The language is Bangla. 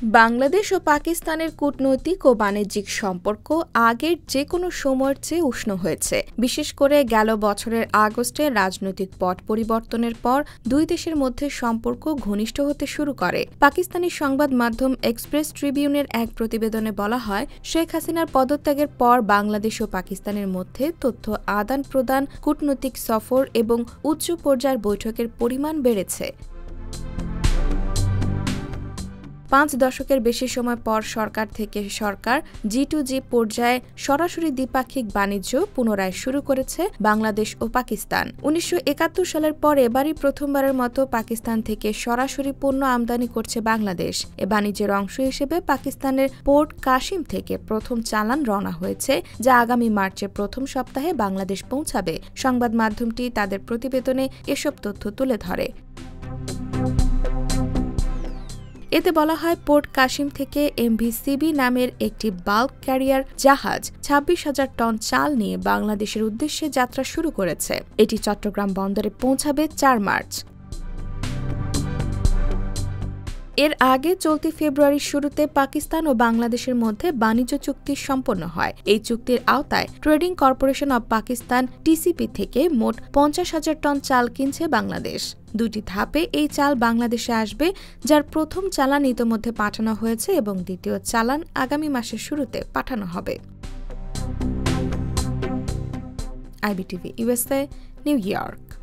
বাংলাদেশ ও পাকিস্তানের কূটনৈতিক ও বাণিজ্যিক সম্পর্ক আগের যে কোনো সময়ের চেয়ে উষ্ণ হয়েছে। বিশেষ করে গেল বছরের আগস্টে রাজনৈতিক পট পরিবর্তনের পর দুই দেশের মধ্যে সম্পর্ক ঘনিষ্ঠ হতে শুরু করে। পাকিস্তানি সংবাদ মাধ্যম এক্সপ্রেস ট্রিবিউনের এক প্রতিবেদনে বলা হয়, শেখ হাসিনার পদত্যাগের পর বাংলাদেশ ও পাকিস্তানের মধ্যে তথ্য আদান প্রদান, কূটনৈতিক সফর এবং উচ্চ পর্যায়ের বৈঠকের পরিমাণ বেড়েছে। 5 দশকের বেশি সময় পর সরকার থেকে সরকার জি-টু-জি পর্যায়ে সরাসরি দ্বিপাক্ষিক বাণিজ্য পুনরায় শুরু করেছে বাংলাদেশ ও পাকিস্তান। 1971 সালের পর এবারই প্রথমবারের মতো পাকিস্তান থেকে সরাসরি পণ্য আমদানি করছে বাংলাদেশ। এ বাণিজ্যের অংশ হিসেবে পাকিস্তানের পোর্ট কাসিম থেকে প্রথম চালান রওনা হয়েছে, যা আগামী মার্চের প্রথম সপ্তাহে বাংলাদেশ পৌঁছাবে। সংবাদ মাধ্যমটি তাদের প্রতিবেদনে এসব তথ্য তুলে ধরে। এতে বলা হয়, পোর্ট কাসিম থেকে এমভি-সিবি নামের একটি বাল্ক ক্যারিয়ার জাহাজ 26,000 টন চাল নিয়ে বাংলাদেশের উদ্দেশ্যে যাত্রা শুরু করেছে। এটি চট্টগ্রাম বন্দরে পৌঁছাবে 4 মার্চ। এর আগে চলতি ফেব্রুয়ারির শুরুতে পাকিস্তান ও বাংলাদেশের মধ্যে বাণিজ্য চুক্তি সম্পন্ন হয়। এই চুক্তির আওতায় trading corporation of Pakistan TCP থেকে মোট 50,000 টন চাল কিনছে বাংলাদেশ। দুটি ধাপে এই চাল বাংলাদেশে আসবে, যার প্রথম চালান ইতোমধ্যে পাঠানো হয়েছে এবং দ্বিতীয় চালান আগামী মাসের শুরুতে পাঠানো হবে। IBTV USA, new York.